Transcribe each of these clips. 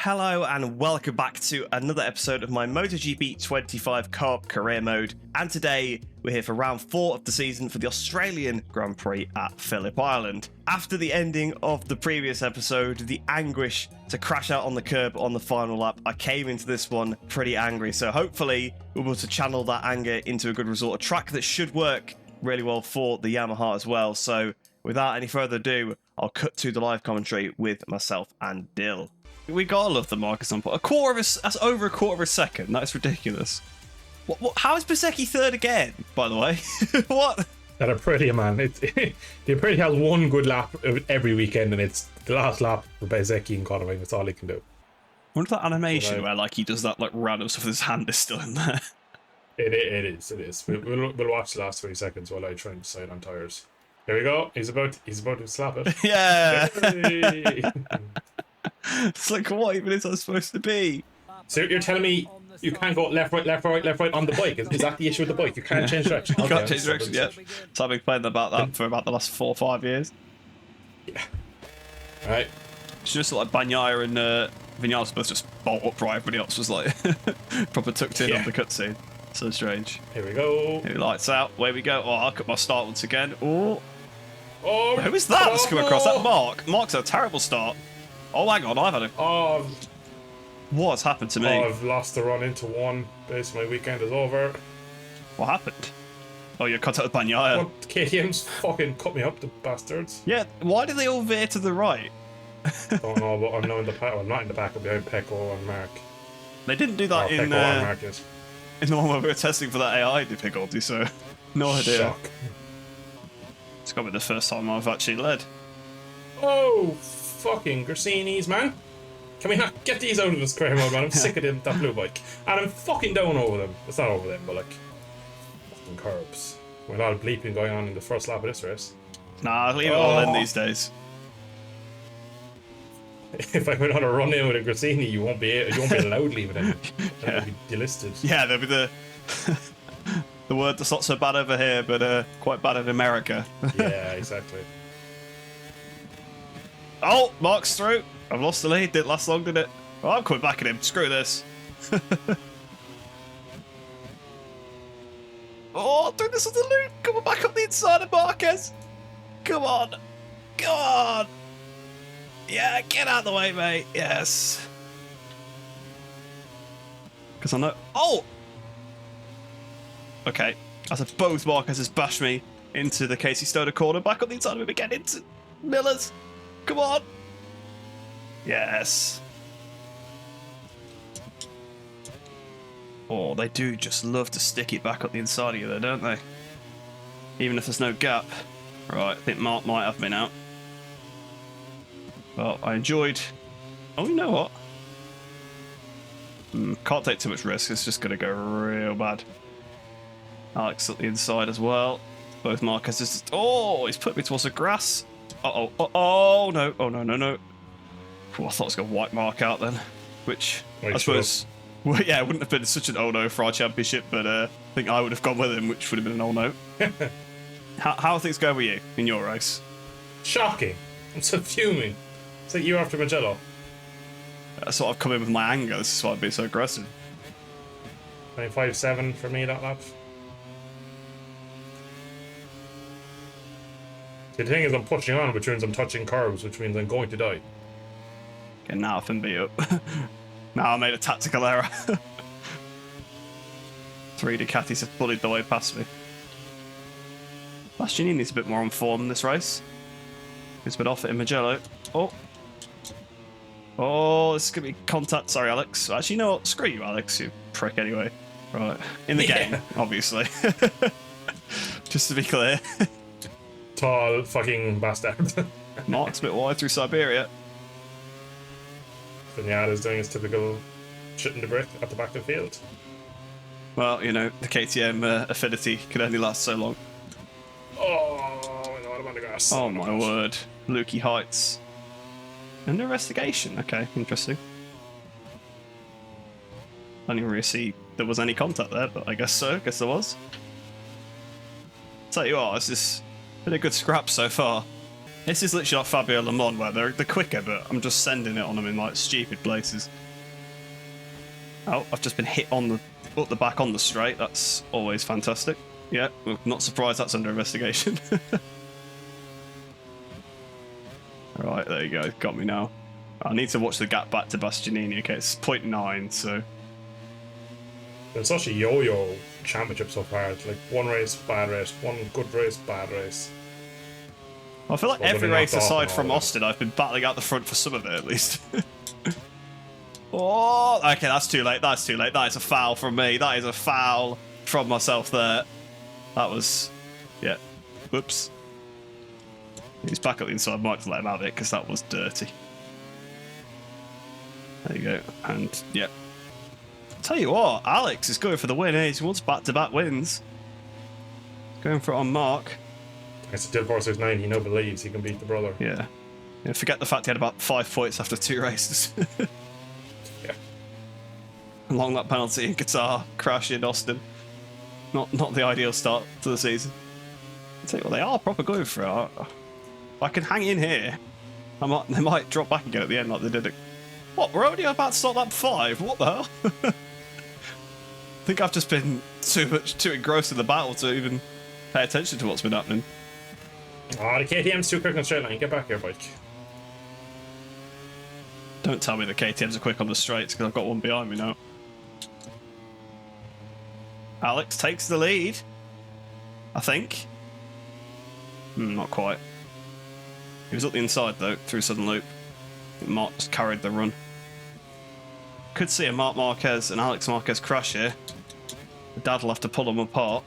Hello and welcome back to another episode of my MotoGP 25 Co-op career mode, and today we're here for round 4 of the season for the Australian Grand Prix at Phillip Island. After the ending of the previous episode, the anguish to crash out on the curb on the final lap, I came into this one pretty angry, so hopefully we're able to channel that anger into a good result, a track that should work really well for the Yamaha as well. So without any further ado, I'll cut to the live commentary with myself and Dill. We gotta love the Marcus on point. That's over a quarter of a second. That is ridiculous. How is Bezzecchi third again, by the way? What? That Aprilia, man. The Aprilia has one good lap every weekend, and it's the last lap for Bezzecchi and Conway. That's all he can do. I wonder if that animation where like he does that like random stuff with his hand is still in there. It is. We'll watch the last 20 seconds while I try and decide on tires. Here we go. He's about to slap it. Yeah. It's like, what even is that supposed to be? So you're telling me you can't go left, right on the bike? Is that the issue with the bike? You can't change direction. You can't change direction, yeah. So I've been playing about that for about the last 4 or 5 years. Yeah. Right. It's just like Bagnaia and Vinales both just bolt upright. Everybody else was like proper tucked in on the cutscene. So strange. Here we go. Here, lights out. Away we go. Oh, I'll cut my start once again. Oh, who is that that's come across? That Mark? Mark's had a terrible start. Oh, hang on, I've had a... What's happened to me? I've lost the run into one. Basically, my weekend is over. What happened? Oh, you're cut out with Bagnaia. What? KTM's fucking cut me up, the bastards. Yeah, why do they all veer to the right? Don't know, but I'm now in the pack. Well, I'm not in the back. I'm behind Pecco and Mark. They didn't do that in the one where we were testing for that AI difficulty, so no idea. Shock. It's got to be the first time I've actually led. Oh, fucking Grassinis, man. Can we not get these out of this career mode, man? I'm sick of them, that blue bike. And I'm fucking down over them. It's not over them, but like, fucking curbs. With a lot of bleeping going on in the first lap of this race. Nah, leave it all in these days. If I went on a run in with a Grassini, you won't be allowed leaving it. That would be delisted. Yeah, there'll be the the word that's not so bad over here, but quite bad in America. Yeah, exactly. Oh, Mark's through. I've lost the lead. Didn't last long, did it? Oh, I'm coming back at him. Screw this. Oh, doing this on the loop. Coming back up the inside of Marquez. Come on. Come on. Yeah, get out of the way, mate. Yes. Because I know... Oh! Okay. As if both Marquez's bashed me into the Casey Stoner corner. Back up the inside of him again into Miller's. Come on. Yes. Oh, they do just love to stick it back up the inside of you there, don't they? Even if there's no gap. Right, I think Mark might have been out. Well, I enjoyed... Oh, you know what? Can't take too much risk. It's just going to go real bad. Alex at the inside as well. Both Marquez just... Oh, he's put me towards the grass. Uh-oh. Oh, no. Oh, no. Oh, I thought I was going to wipe Mark out then. Which, I suppose... Well, yeah, it wouldn't have been such an oh-no for our championship, but I think I would have gone with him, which would have been an oh-no. How are things going with you in your race? Shocking. I'm so fuming. It's like you after Magello. That's what I've come in with my anger. This is why I've been so aggressive. 25.7 for me that lap. The thing is, I'm pushing on, which means I'm touching curbs, which means I'm going to die. Okay, now I can beat up. Now I made a tactical error. 3 Ducatis have bullied the way past me. Bastianini's a bit more on form in this race. He's been off it in Magello. Oh, this is going to be contact. Sorry, Alex. Actually, you know what? Screw you, Alex, you prick anyway. Right. In the game, obviously. Just to be clear. Tall fucking bastard. Mark's a bit wide through Siberia. Vinales doing his typical shitting the brick at the back of the field. Well, you know, the KTM affinity can only last so long. Oh, no, I'm on the grass. Oh my word. Lukey Heights. Under investigation. Okay, interesting. I didn't really see there was any contact there, but I guess so. I guess there was. Tell you what, it's just been a good scrap so far. This is literally like Fabio Le Mans, where they're quicker, but I'm just sending it on them in like stupid places. Oh, I've just been hit on up the back on the straight. That's always fantastic. Yeah, well, not surprised that's under investigation. Right, there you go. Got me now. I need to watch the gap back to Bastianini. Okay, it's 0.9, so... It's such a yo-yo championship so far. It's like one race, bad race, one good race, bad race. I feel like every race aside from Austin, I've been battling out the front for some of it at least. Oh, okay, that's too late. That's too late. That is a foul from me. That is a foul from myself there. That was, yeah. Whoops. He's back at the inside. I might let him have it because that was dirty. There you go. And yeah. Tell you what, Alex is going for the win. He wants back-to-back wins. Going for it on Mark. It's still 469. He now believes he can beat the brother. Yeah. Forget the fact he had about 5 points after 2 races. Yeah. Along that penalty in Qatar, crash in Austin. Not the ideal start to the season. I tell you what, they are proper going for it. If I can hang in here, they might drop back again at the end like they did it. What? We're only about to start lap 5? What the hell? I think I've just been too engrossed in the battle to even pay attention to what's been happening. Oh, the KTM's too quick on the straight line. Get back here, bike. Don't tell me the KTMs are quick on the straights because I've got one behind me now. Alex takes the lead, I think. Not quite. He was up the inside though, through Southern Loop. Mark just carried the run. Could see a Marc Marquez and Alex Marquez crash here. The dad will have to pull them apart.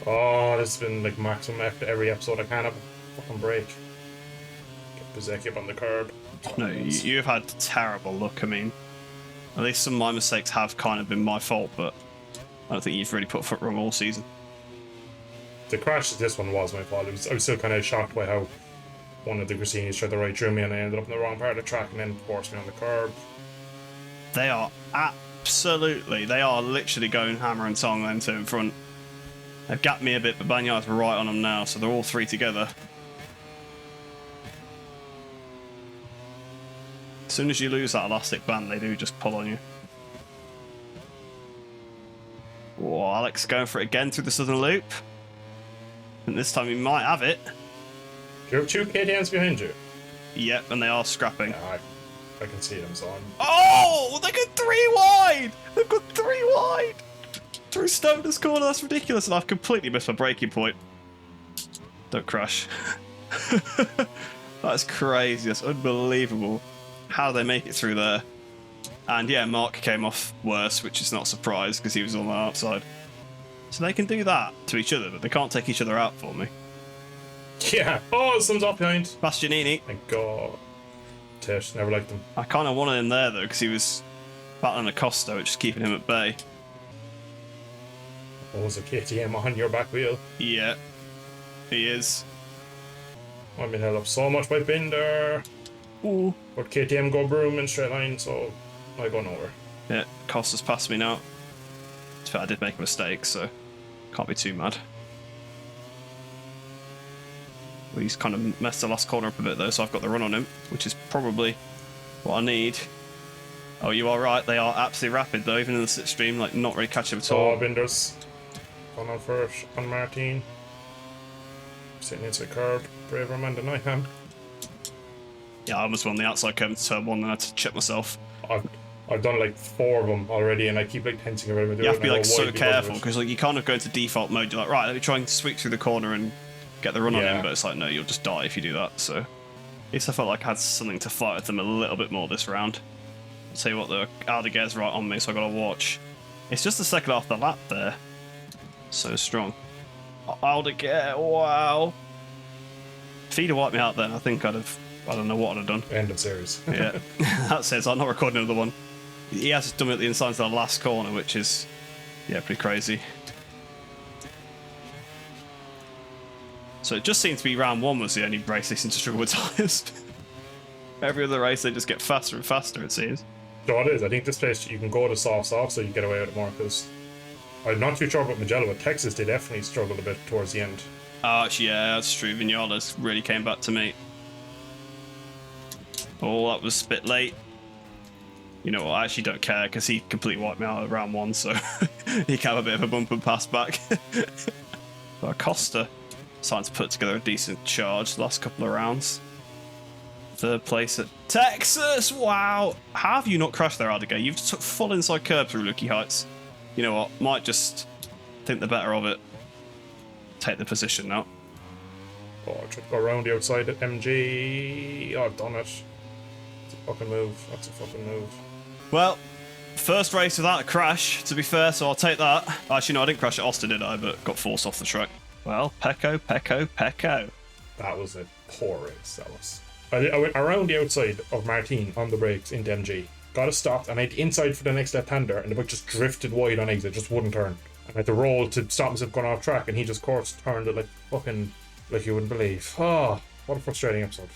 Oh, this has been like maximum after every episode. I can't have a fucking break. Get Bezecchi up on the curb. No, you've had terrible luck. I mean, at least some of my mistakes have kind of been my fault, but I don't think you've really put foot wrong all season. The crash this one was my fault. I was still kind of shocked by how one of the Grassinis tried to right through me and I ended up in the wrong part of the track and then forced me on the curb. They are literally going hammer and tong then to in front. They've gapped me a bit, but Bagna's right on them now, so they're all 3 together. As soon as you lose that elastic band, they do just pull on you. Whoa, Alex going for it again through the Southern Loop. And this time he might have it. Do you have 2 KTMs behind you? Yep, and they are scrapping. Yeah, I can see them, so I'm... Oh! They got 3 wide! They've got 3 wide! Through Stoner's corner, that's ridiculous, and I've completely missed my braking point. Don't crash. That's crazy, that's unbelievable. How they make it through there. And yeah, Mark came off worse, which is not a surprise, because he was on the outside. So they can do that to each other, but they can't take each other out for me. Yeah. Oh, someone's off behind. Bastianini. Thank God. Tish, never liked him. I kind of wanted him there, though, because he was battling Acosta, which is keeping him at bay. Oh, there's a KTM on your back wheel. Yeah, he is. I've been held up so much by Binder. Ooh. But KTM go broom in straight line, so I go nowhere. Yeah, Costa's passed me now. To be fair, I did make a mistake, so can't be too mad. Well, he's kind of messed the last corner up a bit, though, so I've got the run on him, which is probably what I need. Oh, you are right. They are absolutely rapid, though, even in the slipstream, like, not really catching at all. Oh, Binder's gone on first on Martin. Sitting into the curb. Braver man than I am. Yeah, I almost won the outside curve to turn 1, and I had to check myself. I've done like 4 of them already, and I keep like tensing around. You have to be like so careful because like you kind of go into default mode. You're like, right, let me try and sweep through the corner and get the run on him, but it's like, no, you'll just die if you do that. So at least I felt like I had something to fight with them a little bit more this round. I'll tell you what, the Aldiguer's right on me, so I got to watch. It's just the second half of the lap there. So strong. Aldiguer, wow. If he'd have wiped me out then, I think I don't know what I'd have done. End of series. Yeah, that's it. So I'm not recording another one. He has done it at the inside of the last corner, which is, yeah, pretty crazy. So it just seems to be round 1 was the only race they seem to struggle with tyres. Every other race they just get faster and faster, it seems. So it is. I think this place you can go to soft, so you get away with it more, because I'm not too sure about Magellan, but Texas they definitely struggled a bit towards the end. Oh, actually, yeah, that's true. Vinales really came back to me. Oh, that was a bit late. You know what? I actually don't care because he completely wiped me out at round 1, so he can have a bit of a bump and pass back. But Acosta starting to put together a decent charge the last couple of rounds. 3rd place at Texas. Wow. How have you not crashed there, Aldiger? You've just took full inside curb through Lucky Heights. You know what? Might just think the better of it. Take the position now. Oh, I tried to go around the outside at MG. Oh, I've done it. It's a fucking move. That's a fucking move. Well, first race without a crash, to be fair, so I'll take that. Actually, no, I didn't crash at Austin, did I? But got forced off the track. Well, Pecco. That was a poor race, that was. I went around the outside of Martin on the brakes into MG. Got it stopped, and I had the inside for the next left-hander, and the bike just drifted wide on exit, just wouldn't turn. And I had to roll to stop myself going off track, and he just course turned it like fucking, like you wouldn't believe. Oh, what a frustrating episode.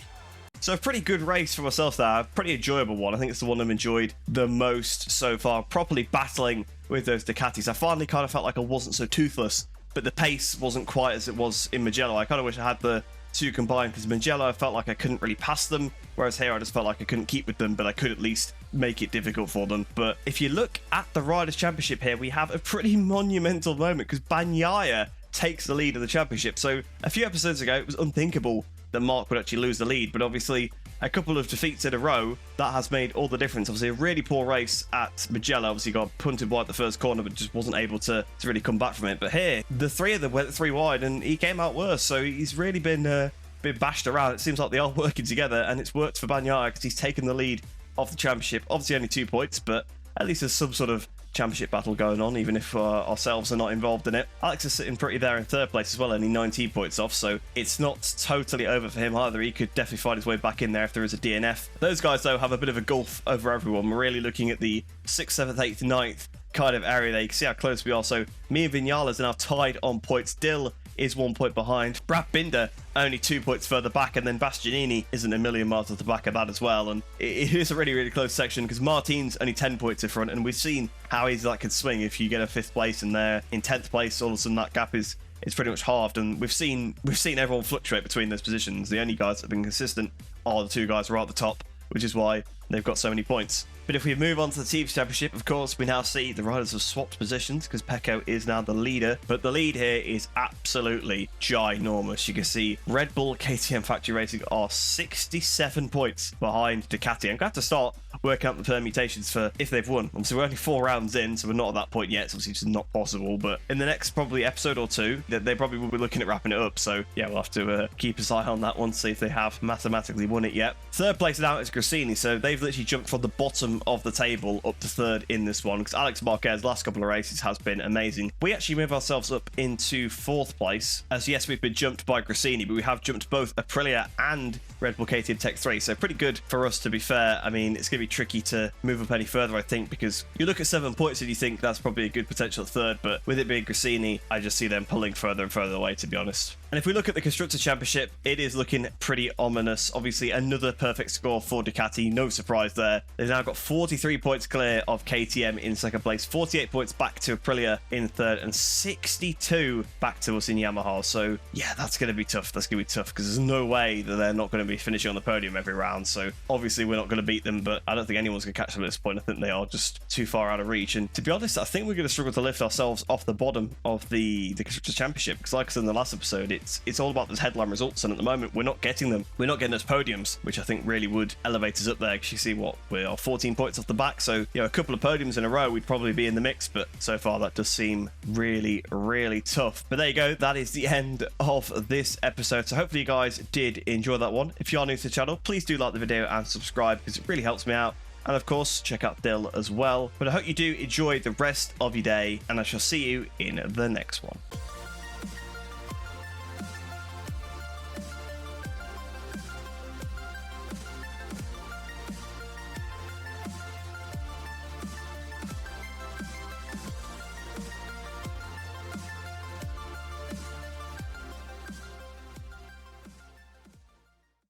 So a pretty good race for myself there, a pretty enjoyable one. I think it's the one I've enjoyed the most so far, properly battling with those Ducatis. I finally kind of felt like I wasn't so toothless, but the pace wasn't quite as it was in Mugello. I kind of wish I had the two combined, because Mugello I felt like I couldn't really pass them, whereas here I just felt like I couldn't keep with them, but I could at least make it difficult for them. But if you look at the Riders' Championship here, we have a pretty monumental moment, because Bagnaia takes the lead of the championship. So a few episodes ago, it was unthinkable that Mark would actually lose the lead, but obviously a couple of defeats in a row, that has made all the difference. Obviously a really poor race at Mugello, obviously got punted wide at the first corner, but just wasn't able to really come back from it. But here, the three of them went 3 wide, and he came out worse, so he's really been bashed around. It seems like they are working together, and it's worked for Bagnaia because he's taken the lead of the championship. Obviously only 2 points, but at least there's some sort of championship battle going on, even if ourselves are not involved in it. Alex is sitting pretty there in 3rd place as well, only 19 points off, so it's not totally over for him either. He could definitely find his way back in there if there is a DNF. Those guys, though, have a bit of a gulf over everyone. We're really looking at the 6th, 7th, 8th, 9th kind of area there. You can see how close we are. So me and Vinales are now tied on points. Dill is 1 point behind. Brad Binder only 2 points further back, and then Bastianini isn't a million miles at the back of that as well. And it is a really, really close section because Martin's only 10 points in front, and we've seen how easy that can swing if you get a 5th place and they're in 10th place. All of a sudden that gap is pretty much halved, and we've seen everyone fluctuate between those positions. The only guys that have been consistent are the 2 guys right at the top, which is why they've got so many points. But if we move on to the Teams Championship, of course, we now see the riders have swapped positions because Pecco is now the leader. But the lead here is absolutely ginormous. You can see Red Bull, KTM Factory Racing are 67 points behind Ducati. I'm going to have to start working out the permutations for if they've won. Obviously, we're only 4 rounds in, so we're not at that point yet. It's obviously just not possible. But in the next probably episode or 2, they probably will be looking at wrapping it up. So yeah, we'll have to keep an eye on that one, see if they have mathematically won it yet. 3rd place now is Grassini, so they've literally jumped from the bottom of the table up to 3rd in this one, because Alex Marquez last couple of races has been amazing. We actually move ourselves up into 4th place, as yes, we've been jumped by Grassini, but we have jumped both Aprilia and Red Bull KTM Tech 3, so pretty good for us, to be fair. I mean, it's going to be tricky to move up any further, I think, because you look at 7 points and you think that's probably a good potential 3rd, but with it being Grassini, I just see them pulling further and further away, to be honest. And if we look at the Constructors' Championship, it is looking pretty ominous. Obviously, another perfect score for Ducati. No surprise there. They've now got 43 points clear of KTM in 2nd place, 48 points back to Aprilia in 3rd, and 62 back to us in Yamaha. So, yeah, that's going to be tough. That's going to be tough because there's no way that they're not going to be finishing on the podium every round. So, obviously, we're not going to beat them, but I don't think anyone's going to catch them at this point. I think they are just too far out of reach. And to be honest, I think we're going to struggle to lift ourselves off the bottom of the Constructors' Championship because, like I said in the last episode, it's all about those headline results, and at the moment we're not getting them. We're not getting those podiums, which I think really would elevate us up there, because you see what we are 14 points off the back, so you know, a couple of podiums in a row we'd probably be in the mix, but so far that does seem really, really tough. But there you go, that is the end of this episode. So hopefully you guys did enjoy that one. If you are new to the channel, please do like the video and subscribe because it really helps me out. And of course, check out Dill as well. But I hope you do enjoy the rest of your day, and I shall see you in the next one.